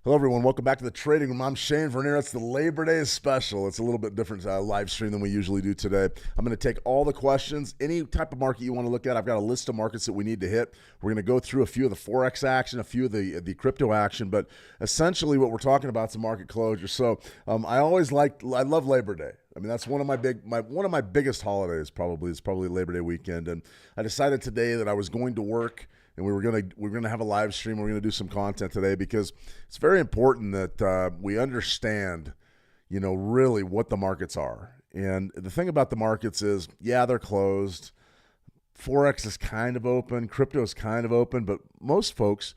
Hello, everyone. Welcome back to the Trading Room. I'm Shane Vernier. It's the Labor Day special. It's a little bit different live stream than we usually do today. I'm going to take all the questions, any type of market you want to look at. I've got a list of markets that we need to hit. We're going to go through a few of the Forex action, a few of the crypto action, but essentially what we're talking about is the market closure. So I love Labor Day. I mean, that's one of my biggest holidays probably is Labor Day weekend. And I decided today that I was going to work and we're gonna have a live stream. We're gonna do some content today because it's very important that we understand, really what the markets are. And the thing about the markets is, yeah, they're closed. Forex is kind of open. Crypto is kind of open, but most folks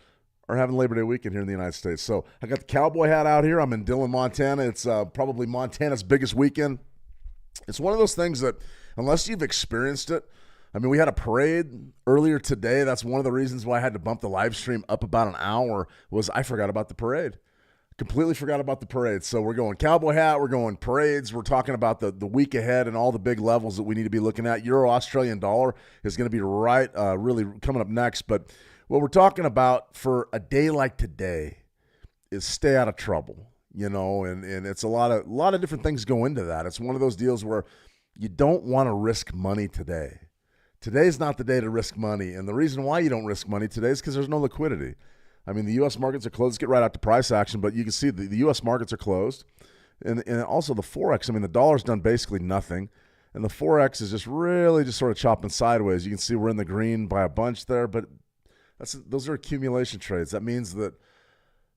are having Labor Day weekend here in the United States. So I got the cowboy hat out here. I'm in Dillon, Montana. It's probably Montana's biggest weekend. It's one of those things that unless you've experienced it, I mean, we had a parade earlier today. That's one of the reasons why I had to bump the live stream up about an hour was I forgot about the parade. Completely forgot about the parade. So we're going cowboy hat. We're going parades. We're talking about the week ahead and all the big levels that we need to be looking at. Euro Australian dollar is going to be really coming up next. But what we're talking about for a day like today is stay out of trouble, and it's a lot of different things go into that. It's one of those deals where you don't want to risk money today. Today's not the day to risk money, and the reason why you don't risk money today is because there's no liquidity. I mean, the U.S. markets are closed. Let's get right out to price action, but you can see the U.S. markets are closed, and also the Forex. I mean, the dollar's done basically nothing, and the Forex is just really just sort of chopping sideways. You can see we're in the green by a bunch there, but those are accumulation trades. That means that,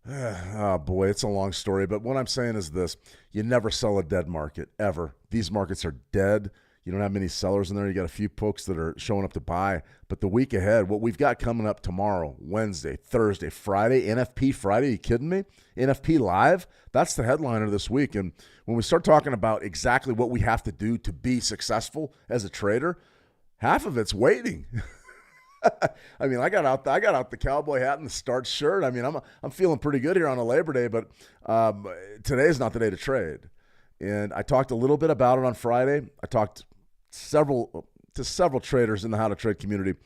oh boy, it's a long story, but what I'm saying is this. You never sell a dead market, ever. These markets are dead. You don't have many sellers in there. You got a few folks that are showing up to buy. But the week ahead, what we've got coming up tomorrow, Wednesday, Thursday, Friday, NFP Friday, are you kidding me? NFP Live, that's the headliner this week. And when we start talking about exactly what we have to do to be successful as a trader, half of it's waiting. I mean, I got out the cowboy hat and the starch shirt. I mean, I'm feeling pretty good here on a Labor Day, but today's not the day to trade. And I talked a little bit about it on Friday. I talked to several traders in the How to Trade community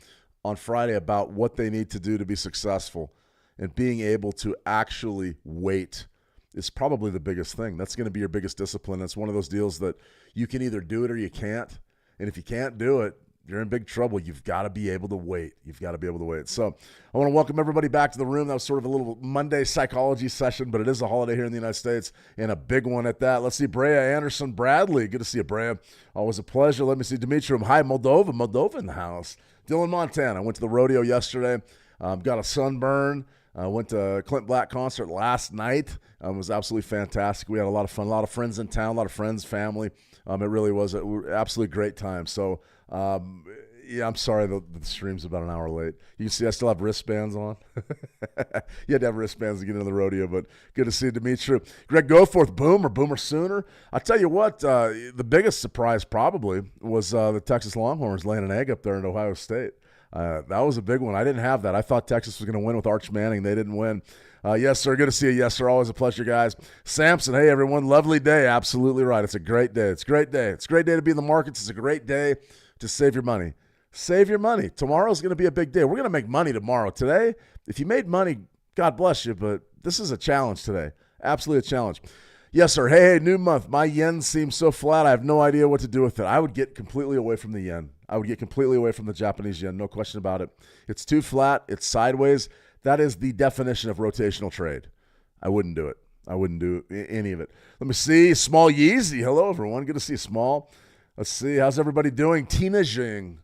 on Friday about what they need to do to be successful, and being able to actually wait is probably the biggest thing. That's going to be your biggest discipline. It's one of those deals that you can either do it or you can't. And if you can't do it, you're in big trouble. You've got to be able to wait. So I want to welcome everybody back to the room. That was sort of a little Monday psychology session, but it is a holiday here in the United States and a big one at that. Let's see, Brea Anderson Bradley. Good to see you, Brea. Always a pleasure. Let me see Dimitri. Hi, Moldova in the house. Dillon, Montana. I went to the rodeo yesterday. Got a sunburn. Went to Clint Black concert last night. It was absolutely fantastic. We had a lot of fun. A lot of friends in town. A lot of friends, family. It really was an absolutely great time. So, yeah, I'm sorry the stream's about an hour late. You can see I still have wristbands on. You had to have wristbands to get into the rodeo, but good to see you, Dimitri. Greg Goforth, Boomer Sooner. I'll tell you what, the biggest surprise probably was the Texas Longhorns laying an egg up there in Ohio State. That was a big one. I didn't have that. I thought Texas was going to win with Arch Manning. They didn't win. Yes, sir. Good to see you. Yes, sir. Always a pleasure, guys. Samson, hey, everyone. Lovely day. Absolutely right. It's a great day. It's a great day. It's a great day to be in the markets. It's a great day to save your money. Save your money. Tomorrow's going to be a big day. We're going to make money tomorrow. Today, if you made money, God bless you, but this is a challenge today. Absolutely a challenge. Yes, sir. Hey, new month. My yen seems so flat. I have no idea what to do with it. I would get completely away from the yen. I would get completely away from the Japanese yen. No question about it. It's too flat. It's sideways. That is the definition of rotational trade. I wouldn't do it. I wouldn't do any of it. Let me see. Small Yeezy. Hello, everyone. Good to see you, Small. Let's see. How's everybody doing? Tina Jing.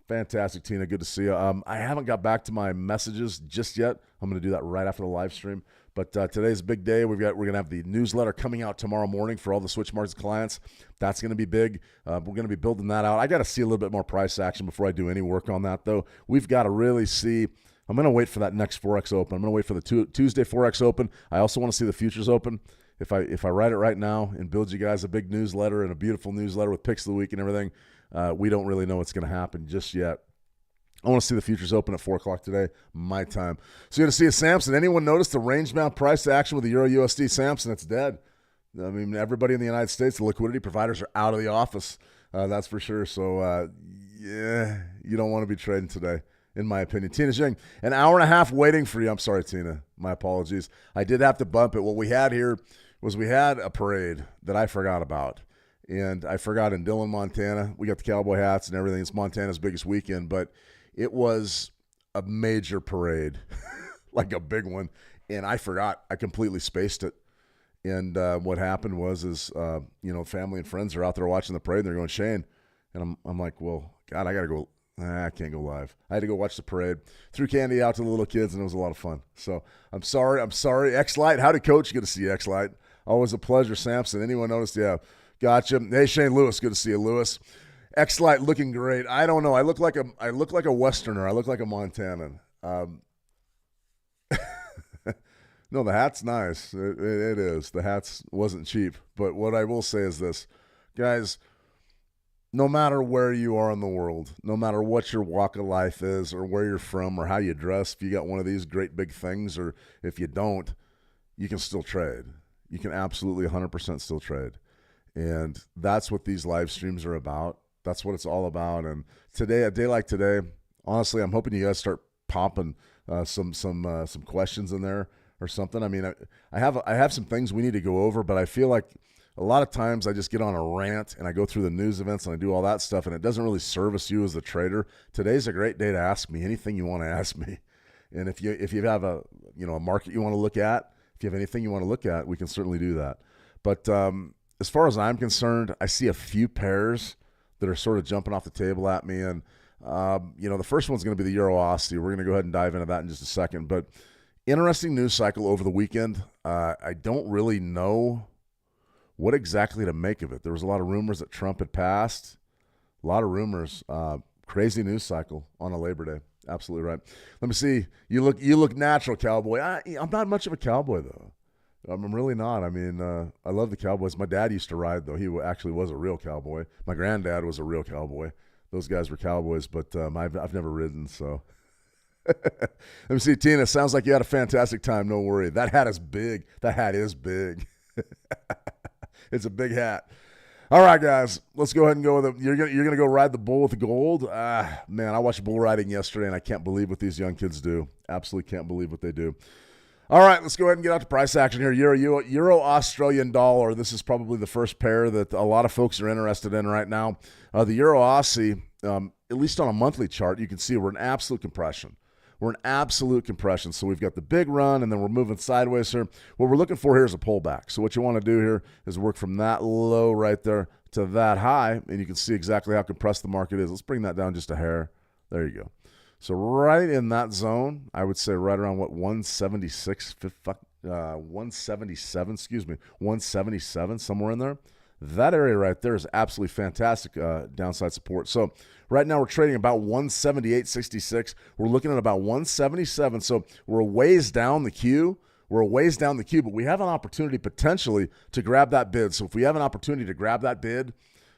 Fantastic, Tina. Good to see you. I haven't got back to my messages just yet. I'm going to do that right after the live stream. But today's a big day. We're going to have the newsletter coming out tomorrow morning for all the Switch Markets clients. That's going to be big. We're going to be building that out. I got to see a little bit more price action before I do any work on that, though. We've got to really see. I'm going to wait for that next Forex Open. I'm going to wait for the Tuesday Forex Open. I also want to see the futures open. If I write it right now and build you guys a big newsletter and a beautiful newsletter with picks of the week and everything, we don't really know what's going to happen just yet. I want to see the futures open at 4 o'clock today, my time. So you're going to see a Samson. Anyone notice the range-bound price action with the Euro USD? Samson, it's dead. I mean, everybody in the United States, the liquidity providers are out of the office. That's for sure. So, yeah, you don't want to be trading today. in my opinion. Tina Jing, an hour and a half waiting for you. I'm sorry, Tina. My apologies. I did have to bump it. What we had here was we had a parade that I forgot about. And I forgot in Dillon, Montana. We got the cowboy hats and everything. It's Montana's biggest weekend, but it was a major parade, like a big one. And I forgot. I completely spaced it. And what happened was family and friends are out there watching the parade, and they're going, Shane. And I'm like, well, God, I got to go. I can't go live. I had to go watch the parade. Threw candy out to the little kids, and it was a lot of fun. So I'm sorry. X-Light, howdy, Coach? Good to see you, X-Light. Always a pleasure, Samson. Anyone noticed? Yeah. Gotcha. Hey, Shane Lewis, good to see you, Lewis. X-Light looking great. I don't know. I look like a Westerner. I look like a Montanan. No, the hat's nice. It is. The hat's wasn't cheap. But what I will say is this, guys, no matter where you are in the world, no matter what your walk of life is or where you're from or how you dress, if you got one of these great big things or if you don't, you can still trade. You can absolutely 100% still trade. And that's what these live streams are about. That's what it's all about. And today, a day like today, honestly, I'm hoping you guys start popping some questions in there or something. I mean, I have some things we need to go over, but I feel like a lot of times I just get on a rant and I go through the news events and I do all that stuff, and it doesn't really service you as a trader. Today's a great day to ask me anything you want to ask me. And if you have a market you want to look at, if you have anything you want to look at, we can certainly do that. But as far as I'm concerned, I see a few pairs that are sort of jumping off the table at me. And, the first one's going to be the Euro Aussie. We're going to go ahead and dive into that in just a second. But interesting news cycle over the weekend. I don't really know what exactly to make of it. There was a lot of rumors that Trump had passed. A lot of rumors. Crazy news cycle on a Labor Day. Absolutely right. Let me see. You look natural, cowboy. I'm not much of a cowboy, though. I'm really not. I mean, I love the Cowboys. My dad used to ride, though. He actually was a real cowboy. My granddad was a real cowboy. Those guys were cowboys, but I've never ridden, so. Let me see, Tina. Sounds like you had a fantastic time. No worry. That hat is big. That hat is big. It's a big hat. All right, guys. Let's go ahead and go with it. You're gonna go ride the bull with the gold? Man, I watched bull riding yesterday, and I can't believe what these young kids do. Absolutely can't believe what they do. All right, let's go ahead and get out to price action here. Euro Australian dollar. This is probably the first pair that a lot of folks are interested in right now. The Euro Aussie, at least on a monthly chart, you can see we're in absolute compression. We're in absolute compression. So we've got the big run, and then we're moving sideways here. What we're looking for here is a pullback. So what you want to do here is work from that low right there to that high, and you can see exactly how compressed the market is. Let's bring that down just a hair. There you go. So right in that zone, I would say right around 177, somewhere in there. That area right there is absolutely fantastic downside support. So right now we're trading about 178.66. We're looking at about 177. So we're a ways down the queue. But we have an opportunity potentially to grab that bid. So if we have an opportunity to grab that bid,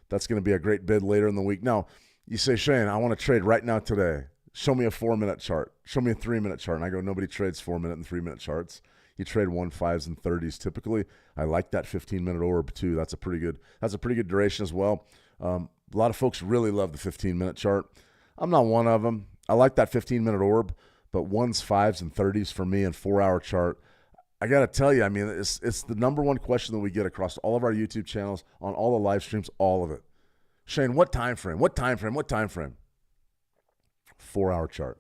that's going to be a great bid later in the week. Now, you say, Shane, I want to trade right now today. Show me a 4-minute chart. Show me a 3-minute chart. And I go, nobody trades 4-minute and 3-minute charts. You trade 1, 5s, and 30s typically. I like that 15-minute orb too. That's a pretty good duration as well. A lot of folks really love the 15-minute chart. I'm not one of them. I like that 15-minute orb, but 1s, 5s, and 30s for me and 4-hour chart. I got to tell you, I mean, it's the number one question that we get across all of our YouTube channels, on all the live streams, all of it. Shane, what time frame? 4-hour chart.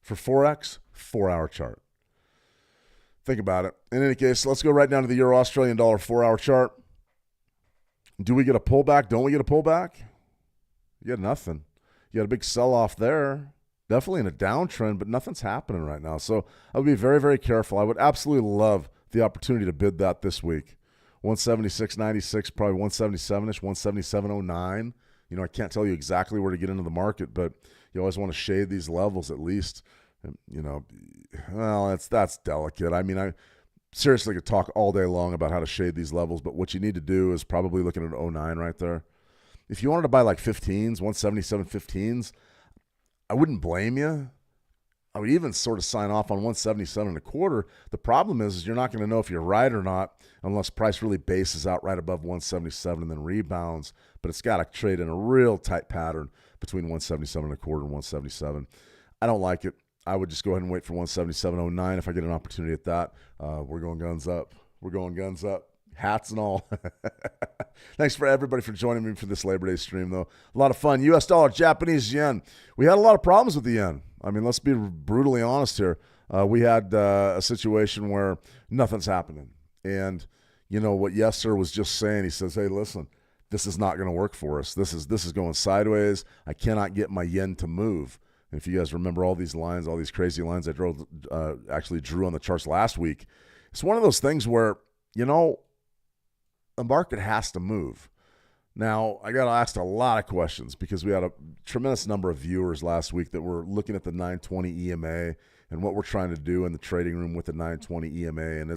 For Forex, 4-hour chart. Think about it. In any case, let's go right down to the Euro Australian dollar 4-hour chart. Do we get a pullback? Don't we get a pullback? You got nothing. You got a big sell-off there. Definitely in a downtrend, but nothing's happening right now. So I would be very, very careful. I would absolutely love the opportunity to bid that this week. 176.96, probably 177-ish, 177.09. I can't tell you exactly where to get into the market, but you always want to shade these levels at least. Well, that's delicate. I mean, I seriously could talk all day long about how to shade these levels, but what you need to do is probably looking at 09 right there. If you wanted to buy like 15s, 177 15s, I wouldn't blame you. I would even sort of sign off on 177.25. The problem is you're not going to know if you're right or not unless price really bases out right above 177 and then rebounds. But it's got to trade in a real tight pattern between 177.25 and 177. I don't like it. I would just go ahead and wait for 177.09 if I get an opportunity at that. We're going guns up. We're going guns up. Hats and all. Thanks for everybody for joining me for this Labor Day stream, though. A lot of fun. U.S. dollar, Japanese yen. We had a lot of problems with the yen. I mean, let's be brutally honest here. We had a situation where nothing's happening. And, you know, what Yesser was just saying, he says, hey, listen, this is not going to work for us. This is going sideways. I cannot get my yen to move. And if you guys remember all these lines, all these crazy lines I actually drew on the charts last week, it's one of those things where, you know, the market has to move. Now, I got asked a lot of questions because we had a tremendous number of viewers last week that were looking at the 920 EMA and what we're trying to do in the trading room with the 920 EMA. And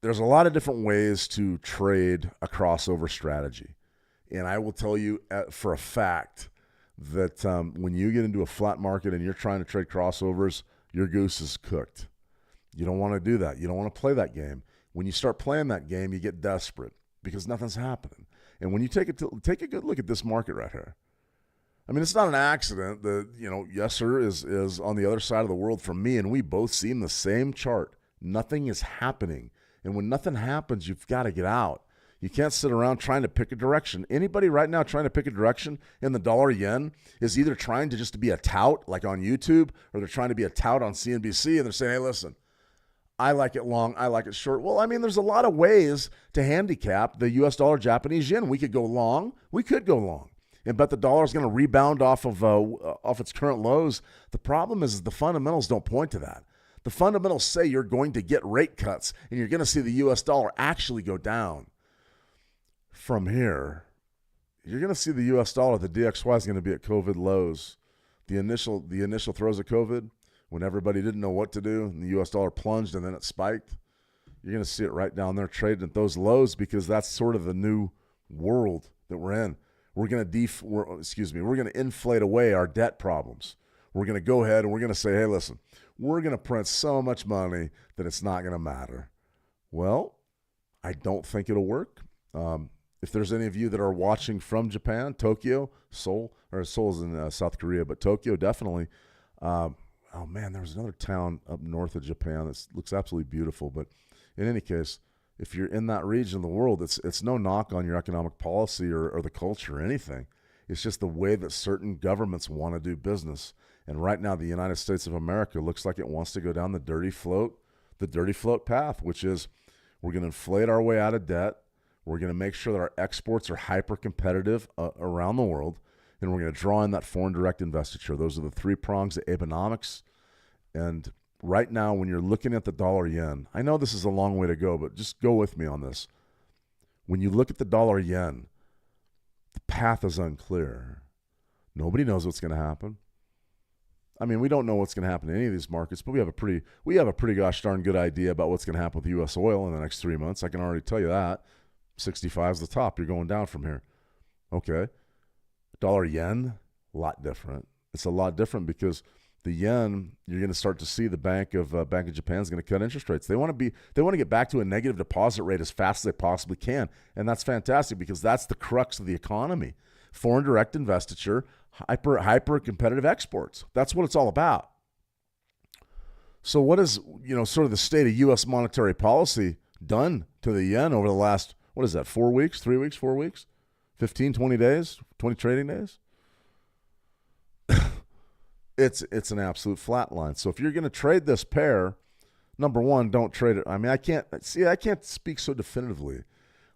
there's a lot of different ways to trade a crossover strategy. And I will tell you for a fact that when you get into a flat market and you're trying to trade crossovers, your goose is cooked. You don't want to do that. You don't want to play that game. When you start playing that game, you get desperate because nothing's happening. And when you take a good look at this market right here, I mean, it's not an accident that, you know, Yesser is on the other side of the world from me, and we both see the same chart. Nothing is happening. And when nothing happens, you've got to get out. You can't sit around trying to pick a direction. Anybody right now trying to pick a direction in the dollar yen is either trying to just be a tout, like on YouTube, or they're trying to be a tout on CNBC, and they're saying, hey, listen, I like it long, I like it short. Well, I mean, there's a lot of ways to handicap the U.S. dollar, Japanese yen. We could go long. We could go long and bet the dollar is going to rebound off its current lows. The problem is the fundamentals don't point to that. The fundamentals say you're going to get rate cuts and you're going to see the U.S. dollar actually go down. From here, you're going to see the U.S. dollar, the DXY is going to be at COVID lows. The initial throes of COVID, when everybody didn't know what to do and the U.S. dollar plunged and then it spiked, you're going to see it right down there trading at those lows because that's sort of the new world that we're in. We're going to inflate away our debt problems. We're going to go ahead and we're going to say, hey, listen, we're going to print so much money that it's not going to matter. Well, I don't think it'll work. If there's any of you that are watching from Japan, Tokyo, Seoul's in South Korea, but Tokyo definitely. Oh, man, there was another town up north of Japan that looks absolutely beautiful. But in any case, if you're in that region of the world, it's no knock on your economic policy or the culture or anything. It's just the way that certain governments want to do business. And right now, the United States of America looks like it wants to go down the dirty float path, which is we're going to inflate our way out of debt. We're going to make sure that our exports are hyper-competitive around the world, and we're going to draw in that foreign direct investiture. Those are the three prongs of Abenomics. And right now, when you're looking at the dollar yen, I know this is a long way to go, but just go with me on this. When you look at the dollar yen, the path is unclear. Nobody knows what's going to happen. I mean, we don't know what's going to happen in any of these markets, but we have a pretty gosh darn good idea about what's going to happen with U.S. oil in the next 3 months. I can already tell you that. 65 is the top. You're going down from here. Okay. Dollar yen, a lot different. It's a lot different because the yen, you're going to start to see the Bank of Japan is going to cut interest rates. They want to get back to a negative deposit rate as fast as they possibly can, and that's fantastic because that's the crux of the economy. Foreign direct investiture, hyper competitive exports. That's what it's all about. So what is, sort of the state of U.S. monetary policy done to the yen over the last, 4 weeks, 3 weeks, 4 weeks, 15, 20 days, 20 trading days? It's an absolute flat line. So if you're going to trade this pair, number one, don't trade it. I mean, I can't speak so definitively.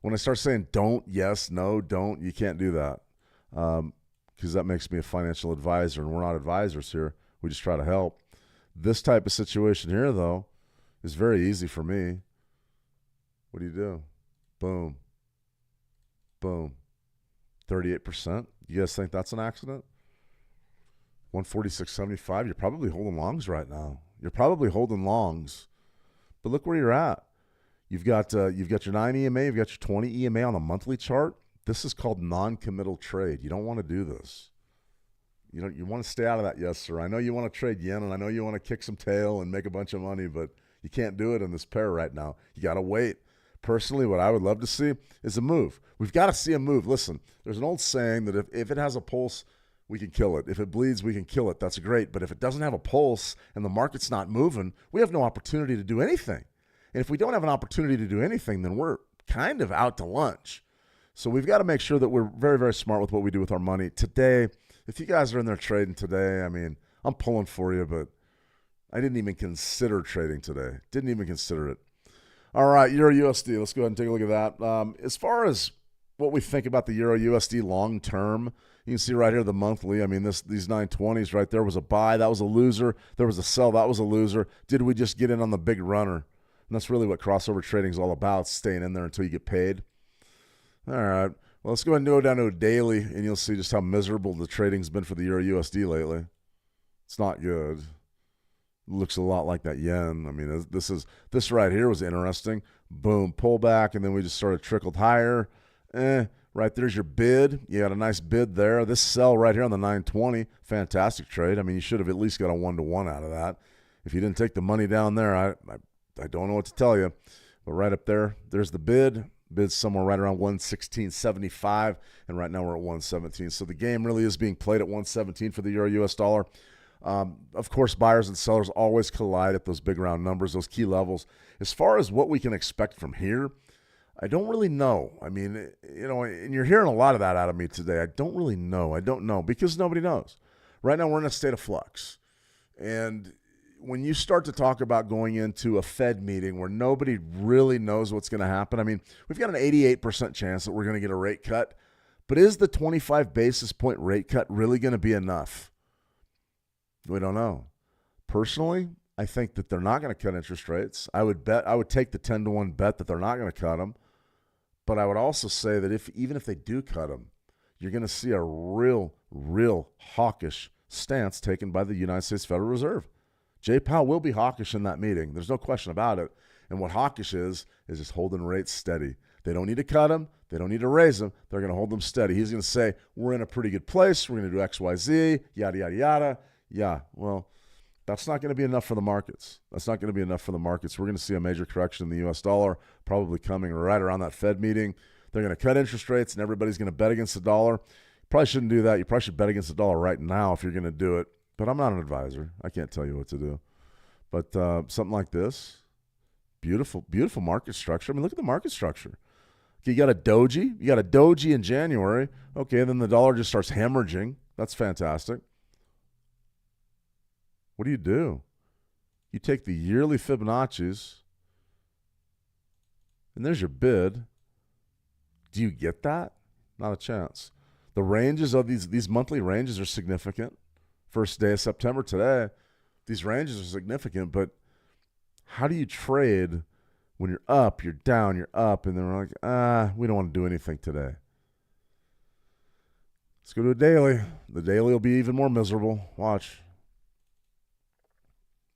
When I start saying don't, yes, no, don't, you can't do that. Because that makes me a financial advisor, and we're not advisors here. We just try to help. This type of situation here, though, is very easy for me. What do? Boom. Boom. 38%. You guys think that's an accident? 146.75. You're probably holding longs right now. You're probably holding longs. But look where you're at. You've got your 9 EMA, you've got your 20 EMA on a monthly chart. This is called non-committal trade. You don't want to do this. You want to stay out of that, yes, sir. I know you want to trade yen, and I know you want to kick some tail and make a bunch of money, but you can't do it in this pair right now. You got to wait. Personally, what I would love to see is a move. We've got to see a move. Listen, there's an old saying that if it has a pulse, we can kill it. If it bleeds, we can kill it. That's great. But if it doesn't have a pulse and the market's not moving, we have no opportunity to do anything. And if we don't have an opportunity to do anything, then we're kind of out to lunch. So we've got to make sure that we're very, very smart with what we do with our money. Today, if you guys are in there trading today, I mean, I'm pulling for you, but I didn't even consider trading today. Didn't even consider it. All right, Euro USD. Let's go ahead and take a look at that. As far as what we think about the Euro USD long term, you can see right here the monthly. I mean, these 920s right there was a buy. That was a loser. There was a sell. That was a loser. Did we just get in on the big runner? And that's really what crossover trading is all about, staying in there until you get paid. All right. Well, let's go ahead and go down to a daily, and you'll see just how miserable the trading's been for the Euro USD lately. It's not good. It looks a lot like that yen. I mean, this right here was interesting. Boom, pullback, and then we just sort of trickled higher. Right there's your bid. You got a nice bid there. This sell right here on the 920, fantastic trade. I mean, you should have at least got a 1-to-1 out of that. If you didn't take the money down there, I don't know what to tell you. But right up there, there's the bid. Bid's somewhere right around 116.75, and right now we're at 117. So the game really is being played at 117 for the Euro US dollar. Of course, buyers and sellers always collide at those big round numbers, those key levels. As far as what we can expect from here, I don't really know. I mean, you know, and you're hearing a lot of that out of me today. I don't really know. I don't know because nobody knows. Right now we're in a state of flux. And when you start to talk about going into a Fed meeting where nobody really knows what's going to happen, I mean, we've got an 88% chance that we're going to get a rate cut. But is the 25 basis point rate cut really going to be enough? We don't know. Personally, I think that they're not going to cut interest rates. I would take the 10-to-1 bet that they're not going to cut them. But I would also say that even if they do cut them, you're going to see a real hawkish stance taken by the United States Federal Reserve. Jay Powell will be hawkish in that meeting. There's no question about it. And what hawkish is just holding rates steady. They don't need to cut them. They don't need to raise them. They're going to hold them steady. He's going to say, we're in a pretty good place. We're going to do X, Y, Z, yada, yada, yada. Yeah, well, that's not going to be enough for the markets. That's not going to be enough for the markets. We're going to see a major correction in the U.S. dollar, probably coming right around that Fed meeting. They're going to cut interest rates, and everybody's going to bet against the dollar. You probably shouldn't do that. You probably should bet against the dollar right now if you're going to do it. But I'm not an advisor. I can't tell you what to do. But something like this, beautiful, beautiful market structure. I mean, look at the market structure. Okay, you got a doji. You got a doji in January. Okay, and then the dollar just starts hemorrhaging. That's fantastic. What do? You take the yearly Fibonacci's, and there's your bid. Do you get that? Not a chance. The ranges of these monthly ranges are significant. First day of September today, these ranges are significant, but how do you trade when you're up, you're down, you're up, and then we're like, we don't want to do anything today. Let's go to a daily. The daily will be even more miserable. Watch.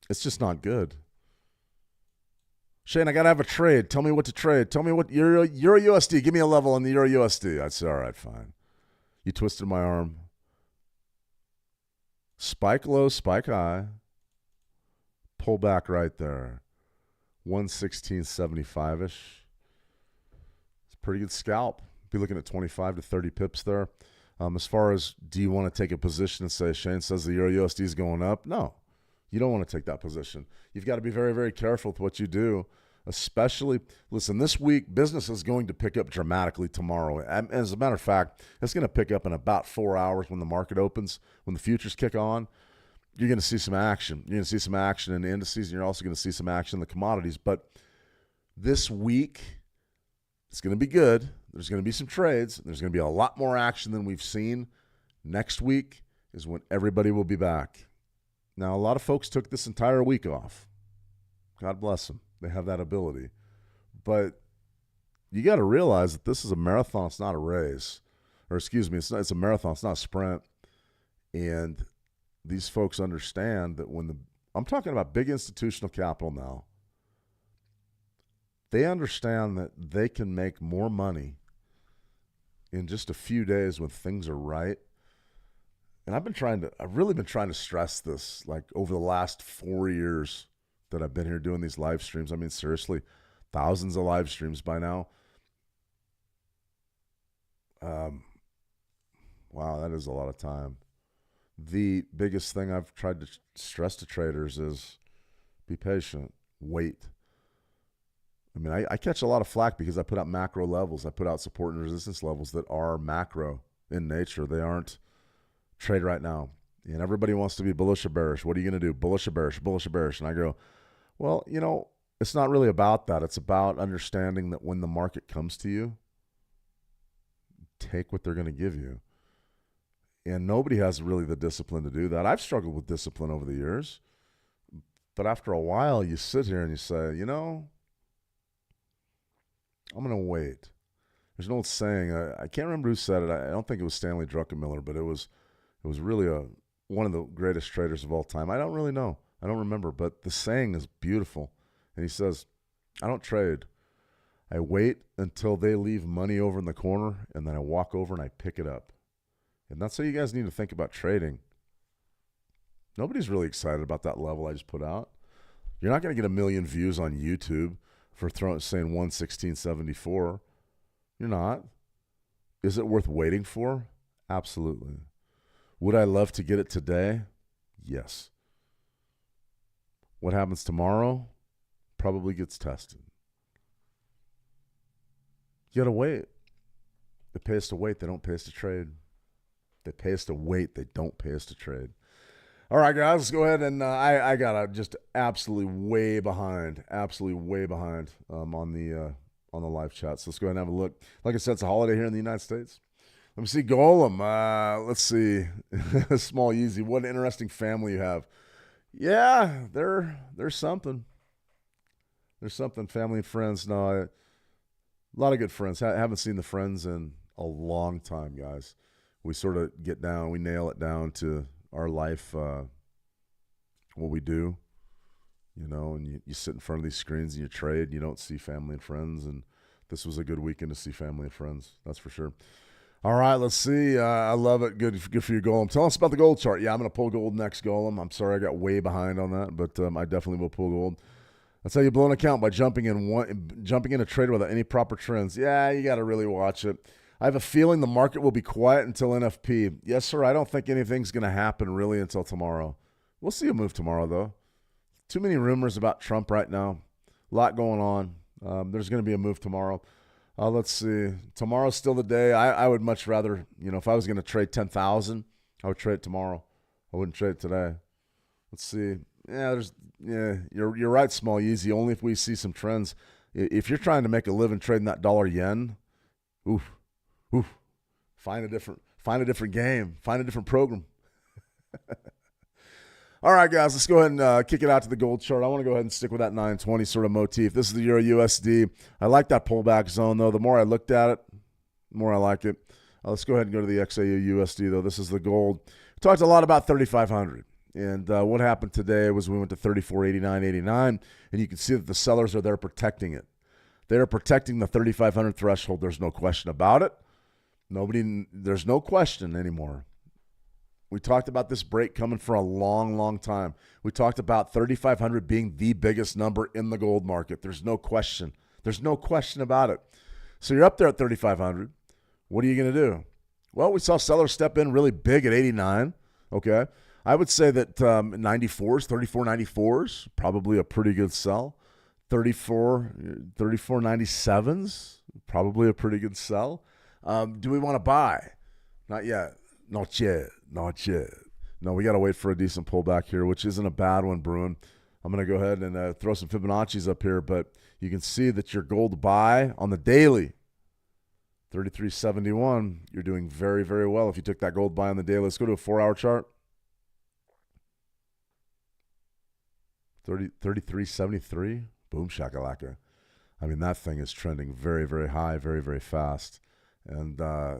It's just not good. Shane, I got to have a trade. Tell me what to trade. Tell me what Euro USD. Give me a level on the Euro USD. I'd say, all right, fine. You twisted my arm. Spike low, spike high. Pull back right there. 116.75-ish. It's a pretty good scalp. Be looking at 25 to 30 pips there. As far as do you want to take a position and say, Shane says the Euro USD is going up? No. You don't want to take that position. You've got to be very, very careful with what you do, especially, listen, this week, business is going to pick up dramatically tomorrow. As a matter of fact, it's going to pick up in about 4 hours when the market opens, when the futures kick on. You're going to see some action. You're going to see some action in the indices, and you're also going to see some action in the commodities. But this week, it's going to be good. There's going to be some trades. There's going to be a lot more action than we've seen. Next week is when everybody will be back. Now, a lot of folks took this entire week off. God bless them. They have that ability. But you got to realize that this is a marathon. It's not a race. Or excuse me, it's a marathon. It's not a sprint. And these folks understand that I'm talking about big institutional capital now. They understand that they can make more money in just a few days when things are right. And I've really been trying to stress this like over the last 4 years that I've been here doing these live streams. I mean, seriously, thousands of live streams by now. Wow, that is a lot of time. the biggest thing I've tried to stress to traders is be patient, wait. I mean, I catch a lot of flack because I put out macro levels. I put out support and resistance levels that are macro in nature. They aren't trade right now. And everybody wants to be bullish or bearish. What are you going to do? Bullish or bearish, bullish or bearish. And I go, well, it's not really about that. It's about understanding that when the market comes to you, take what they're going to give you. And nobody has really the discipline to do that. I've struggled with discipline over the years. But after a while, you sit here and you say, I'm going to wait. There's an old saying. I can't remember who said it. I don't think it was Stanley Druckenmiller, but it was really one of the greatest traders of all time. I don't really know. I don't remember, but the saying is beautiful. And he says, I don't trade. I wait until they leave money over in the corner, and then I walk over and I pick it up. And that's how you guys need to think about trading. Nobody's really excited about that level I just put out. You're not going to get 1 million views on YouTube for saying 116.74. You're not. Is it worth waiting for? Absolutely. Would I love to get it today? Yes. What happens tomorrow? Probably gets tested. You got to wait. They pay us to wait. They don't pay us to trade. They pay us to wait. They don't pay us to trade. All right, guys, let's go ahead and I got just absolutely way behind on the live chat. So let's go ahead and have a look. Like I said, it's a holiday here in the United States. Let me see, Golem. Let's see, Small Yeezy. What an interesting family you have. Yeah, there's something. There's something. Family and friends. No, a lot of good friends. Haven't seen the friends in a long time, guys. We sort of we nail it down to our life, what we do, and you sit in front of these screens and you trade, you don't see family and friends, and this was a good weekend to see family and friends, that's for sure. All right, let's see. I love it. Good for you, Golem. Tell us about the gold chart. Yeah, I'm going to pull gold next, Golem. I'm sorry I got way behind on that, but I definitely will pull gold. That's how you blow an account, by jumping in a trade without any proper trends. Yeah, you got to really watch it. I have a feeling the market will be quiet until NFP. Yes, sir. I don't think anything's going to happen really until tomorrow. We'll see a move tomorrow, though. Too many rumors about Trump right now. A lot going on. There's going to be a move tomorrow. Let's see. Tomorrow's still the day. I would much rather, if I was going to trade 10,000, I would trade it tomorrow. I wouldn't trade it today. Let's see. You're right, Small Yeezy. Only if we see some trends. If you're trying to make a living trading that dollar yen, oof. Find a different game. Find a different program. All right, guys, let's go ahead and kick it out to the gold chart. I want to go ahead and stick with that 920 sort of motif. This is the Euro USD. I like that pullback zone, though. The more I looked at it, the more I like it. Let's go ahead and go to the XAU USD, though. This is the gold. We talked a lot about 3,500. And what happened today was we went to 34.89.89, and you can see that the sellers are there protecting it. They are protecting the 3,500 threshold. There's no question about it. There's no question anymore. We talked about this break coming for a long, long time. We talked about 3,500 being the biggest number in the gold market. There's no question. There's no question about it. So you're up there at 3,500. What are you going to do? Well, we saw sellers step in really big at 89. Okay. I would say that 94s, 34.94s, probably a pretty good sell. 34.97s, probably a pretty good sell. Do we want to buy? Not yet. Not yet. No, we got to wait for a decent pullback here, which isn't a bad one, Bruin. I'm going to go ahead and throw some Fibonacci's up here, but you can see that your gold buy on the daily, 33.71, you're doing very, very well if you took that gold buy on the daily. Let's go to a 4-hour chart. 33.73, boom shakalaka. I mean, that thing is trending very, very high, very, very fast. And I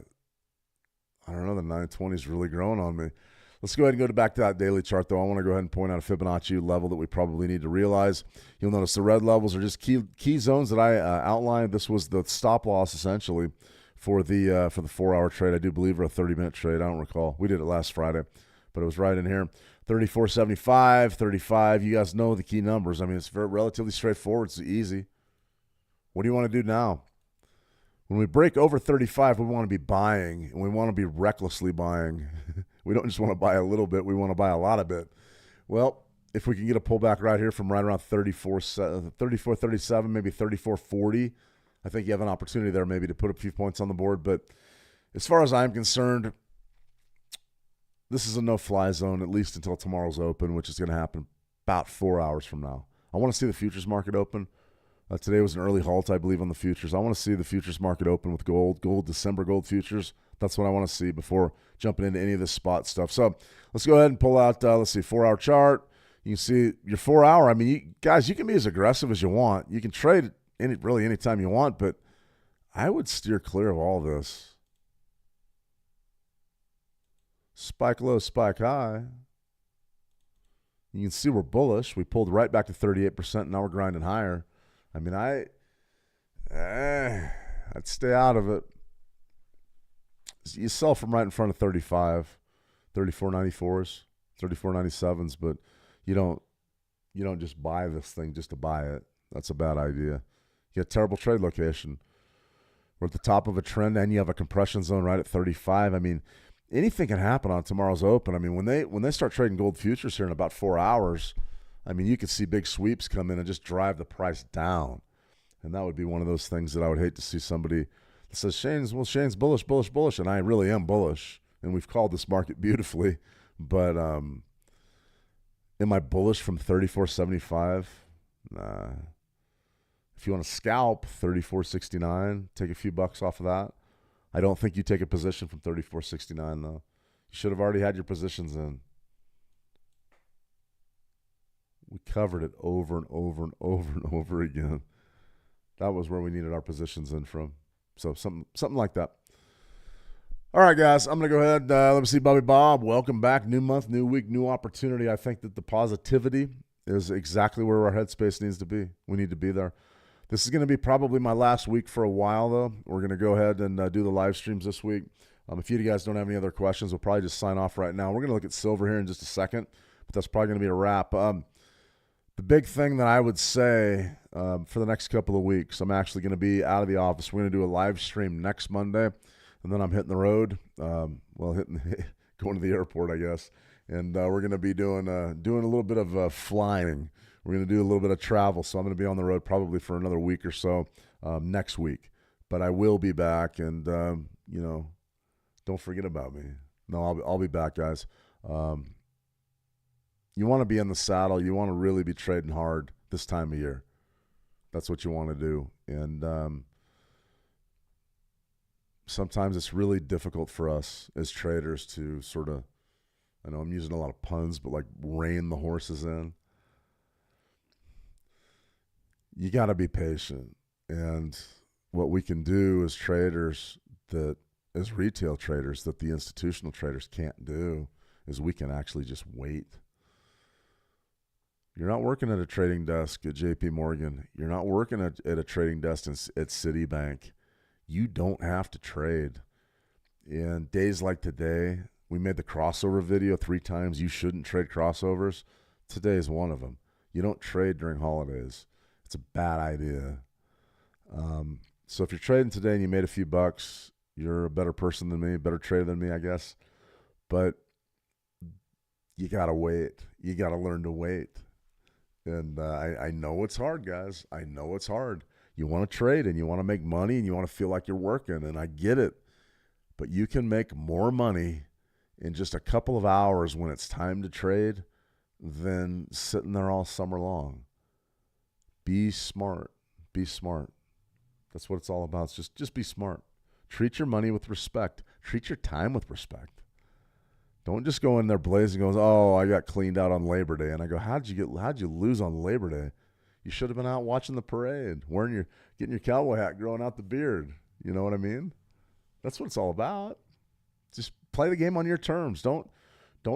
don't know, the 920 is really growing on me. Let's go ahead and go back to that daily chart, though. I want to go ahead and point out a Fibonacci level that we probably need to realize. You'll notice the red levels are just key zones that I outlined. This was the stop loss, essentially, for the 4-hour trade. I do believe, or a 30-minute trade. I don't recall. We did it last Friday, but it was right in here. 34.75, 35. You guys know the key numbers. I mean, it's relatively straightforward. It's easy. What do you want to do now? When we break over 35, we want to be buying, and we want to be recklessly buying. We don't just want to buy a little bit. We want to buy a lot of it. Well, if we can get a pullback right here from right around 34.37, maybe 34.40, I think you have an opportunity there maybe to put a few points on the board. But as far as I'm concerned, this is a no-fly zone, at least until tomorrow's open, which is going to happen about 4 hours from now. I want to see the futures market open. Today was an early halt, I believe, on the futures. I want to see the futures market open with gold, December gold futures. That's what I want to see before jumping into any of this spot stuff. So let's go ahead and pull out, 4-hour chart. You can see your 4-hour. I mean, guys, you can be as aggressive as you want. You can trade really anytime you want, but I would steer clear of all this. Spike low, spike high. You can see we're bullish. We pulled right back to 38%. Now we're grinding higher. I mean, I'd stay out of it. You sell from right in front of 35, 34.94s, 34.97s, but you don't just buy this thing just to buy it. That's a bad idea. You get a terrible trade location. We're at the top of a trend, and you have a compression zone right at 35. I mean, anything can happen on tomorrow's open. I mean, when they start trading gold futures here in about 4 hours, I mean, you could see big sweeps come in and just drive the price down. And that would be one of those things that I would hate to see somebody that says, Shane's bullish, bullish, bullish. And I really am bullish. And we've called this market beautifully. But am I bullish from 34.75? Nah. If you want to scalp 34.69, take a few bucks off of that. I don't think you take a position from 34.69, though. You should have already had your positions in. We covered it over and over and over and over again. That was where we needed our positions in from. So something like that. All right, guys, I'm going to go ahead. Let me see, Bobby Bob. Welcome back. New month, new week, new opportunity. I think that the positivity is exactly where our headspace needs to be. We need to be there. This is going to be probably my last week for a while, though. We're going to go ahead and do the live streams this week. If you guys don't have any other questions, we'll probably just sign off right now. We're going to look at silver here in just a second, but that's probably going to be a wrap. The big thing that I would say for the next couple of weeks, I'm actually going to be out of the office. We're going to do a live stream next Monday, and then I'm hitting the road. Going to the airport, I guess. And we're going to be doing a little bit of flying. We're going to do a little bit of travel, so I'm going to be on the road probably for another week or so next week. But I will be back, and don't forget about me. No, I'll be back, guys. You want to be in the saddle. You want to really be trading hard this time of year. That's what you want to do. And sometimes it's really difficult for us as traders to sort of, I know I'm using a lot of puns, but like rein the horses in. You got to be patient. And what we can do as traders, as retail traders, that the institutional traders can't do, is we can actually just wait. You're not working at a trading desk at JP Morgan. You're not working at a trading desk at Citibank. You don't have to trade. In days like today, we made the crossover video 3 times. You shouldn't trade crossovers. Today is one of them. You don't trade during holidays. It's a bad idea. So if you're trading today and you made a few bucks, you're a better person than me, a better trader than me, I guess. But you got to wait. You got to learn to wait. And I know it's hard, guys. I know it's hard. You want to trade and you want to make money and you want to feel like you're working, and I get it. But you can make more money in just a couple of hours when it's time to trade than sitting there all summer long. Be smart. Be smart. That's what it's all about. It's just be smart. Treat your money with respect. Treat your time with respect. Don't just go in there blazing and goes, oh, I got cleaned out on Labor Day. And I go, how'd you lose on Labor Day? You should have been out watching the parade, getting your cowboy hat, growing out the beard. You know what I mean? That's what it's all about. Just play the game on your terms. Don't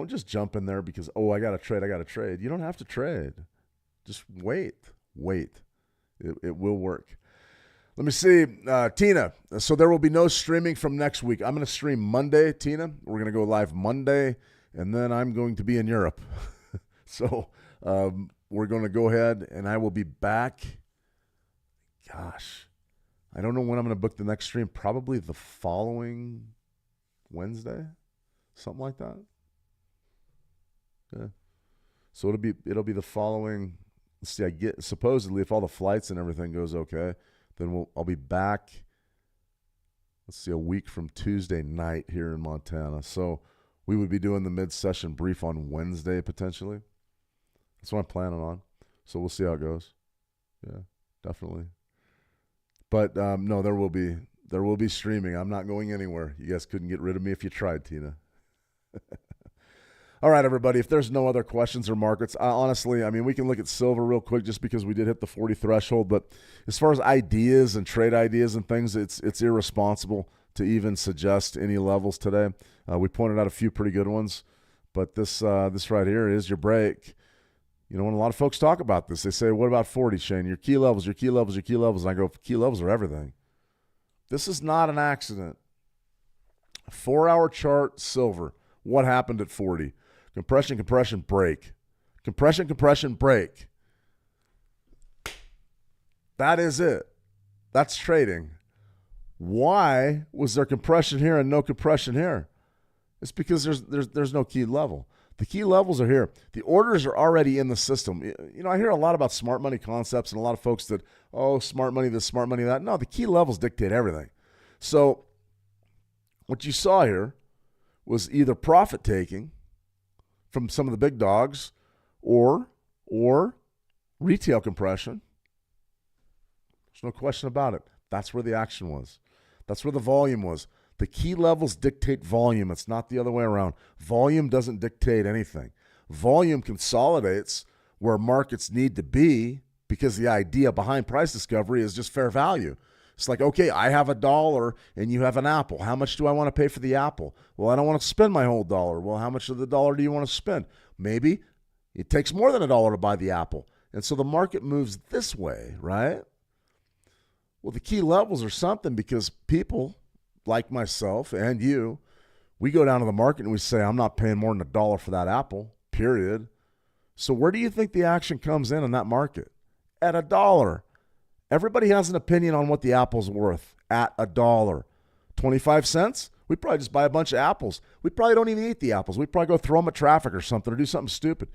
just jump in there because, oh, I got to trade. You don't have to trade. Just wait. It will work. Let me see. Tina, so there will be no streaming from next week. I'm going to stream Monday, Tina. We're going to go live Monday, and then I'm going to be in Europe. So we're going to go ahead, and I will be back. Gosh, I don't know when I'm going to book the next stream. Probably the following Wednesday, something like that. Yeah. So it'll be the following. Let's see, supposedly if all the flights and everything goes okay, then I'll be back. Let's see, a week from Tuesday night here in Montana. So we would be doing the mid-session brief on Wednesday potentially. That's what I'm planning on. So we'll see how it goes. Yeah, definitely. But no, there will be streaming. I'm not going anywhere. You guys couldn't get rid of me if you tried, Tina. All right, everybody, if there's no other questions or markets, honestly, I mean, we can look at silver real quick just because we did hit the 40 threshold. But as far as ideas and trade ideas and things, it's irresponsible to even suggest any levels today. We pointed out a few pretty good ones, but this right here is your break. You know, when a lot of folks talk about this, they say, what about 40, Shane? Your key levels, your key levels, your key levels. And I go, key levels are everything. This is not an accident. 4-hour chart, silver. What happened at 40? Compression, compression, break. Compression, compression, break. That is it. That's trading. Why was there compression here and no compression here? It's because there's no key level. The key levels are here. The orders are already in the system. You know, I hear a lot about smart money concepts and a lot of folks that, oh, smart money this, smart money that. No, the key levels dictate everything. So what you saw here was either profit taking from some of the big dogs or retail compression. There's no question about it. That's where the action was. That's where the volume was. The key levels dictate volume. It's not the other way around. Volume doesn't dictate anything. Volume consolidates where markets need to be because the idea behind price discovery is just fair value. It's like, okay, I have $1 and you have an apple. How much do I want to pay for the apple? Well, I don't want to spend my whole dollar. Well, how much of the dollar do you want to spend? Maybe it takes more than $1 to buy the apple. And so the market moves this way, right? Well, the key levels are something because people like myself and you, we go down to the market and we say, I'm not paying more than $1 for that apple, period. So where do you think the action comes in that market? At $1. Everybody has an opinion on what the apple's worth at $1. 25 cents? We probably just buy a bunch of apples. We probably don't even eat the apples. We probably go throw them at traffic or something or do something stupid.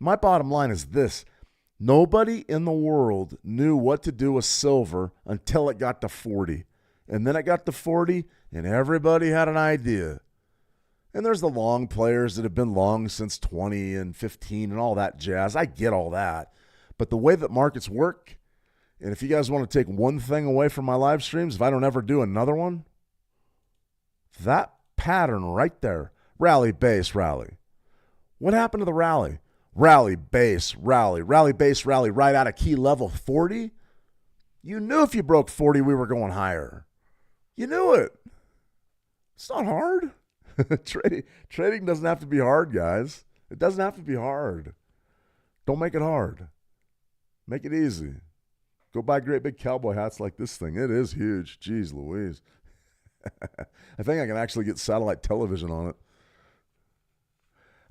My bottom line is this. Nobody in the world knew what to do with silver until it got to 40. And then it got to 40, and everybody had an idea. And there's the long players that have been long since 20 and 15 and all that jazz. I get all that. But the way that markets work, and if you guys want to take one thing away from my live streams, if I don't ever do another one, that pattern right there, rally, base, rally. What happened to the rally? Rally, base, rally, rally, base, rally, right out of key level 40? You knew if you broke 40, we were going higher. You knew it. It's not hard. Trading doesn't have to be hard, guys. It doesn't have to be hard. Don't make it hard. Make it easy. Go buy great big cowboy hats like this thing. It is huge. Jeez Louise. I think I can actually get satellite television on it.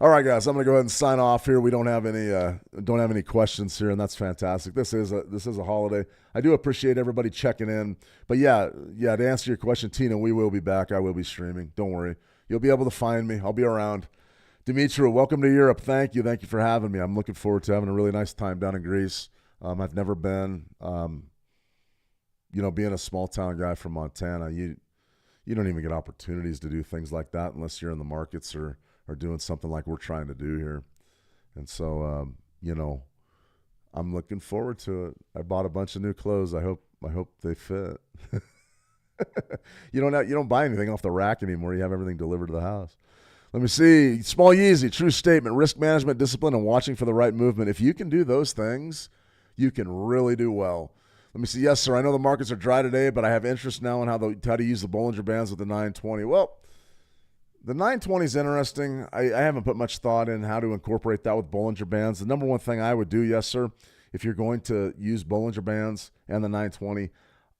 All right, guys, I'm going to go ahead and sign off here. We don't have any questions here, and that's fantastic. This is a holiday. I do appreciate everybody checking in. But yeah, to answer your question, Tina, we will be back. I will be streaming. Don't worry. You'll be able to find me. I'll be around. Dimitri, welcome to Europe. Thank you. Thank you for having me. I'm looking forward to having a really nice time down in Greece. I've never been. Being a small-town guy from Montana, you don't even get opportunities to do things like that unless you're in the markets or doing something like we're trying to do here. And so, I'm looking forward to it. I bought a bunch of new clothes. I hope they fit. You don't buy anything off the rack anymore. You have everything delivered to the house. Let me see. Small Yeezy, true statement, risk management, discipline, and watching for the right movement. If you can do those things, you can really do well. Let me see. Yes, sir. I know the markets are dry today, but I have interest now in how to use the Bollinger Bands with the 920. Well, the 920 is interesting. I haven't put much thought in how to incorporate that with Bollinger Bands. The number one thing I would do, yes, sir, if you're going to use Bollinger Bands and the 920,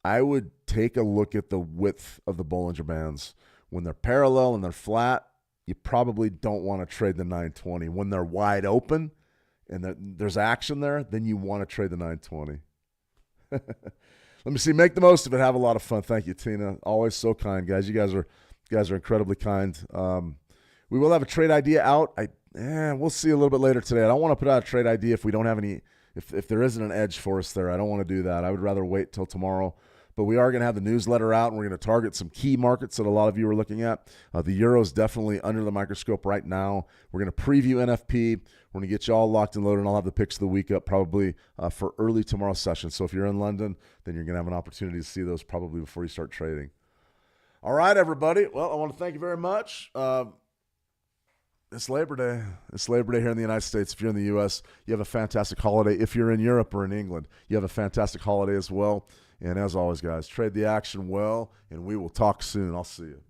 I would take a look at the width of the Bollinger Bands. When they're parallel and they're flat, you probably don't want to trade the 920. When they're wide open and there's action there, then you want to trade the 920. Let me see. Make the most of it. Have a lot of fun. Thank you, Tina. Always so kind, guys. You guys are incredibly kind. We will have a trade idea out. We'll see a little bit later today. I don't want to put out a trade idea if we don't have any, if there isn't an edge for us there. I don't want to do that. I would rather wait till tomorrow. But we are going to have the newsletter out, and we're going to target some key markets that a lot of you are looking at. The euro is definitely under the microscope right now. We're going to preview NFP. We're going to get you all locked and loaded, and I'll have the picks of the week up probably for early tomorrow's session. So if you're in London, then you're going to have an opportunity to see those probably before you start trading. All right, everybody. Well, I want to thank you very much. It's Labor Day. It's Labor Day here in the United States. If you're in the U.S., you have a fantastic holiday. If you're in Europe or in England, you have a fantastic holiday as well. And as always, guys, trade the action well, and we will talk soon. I'll see you.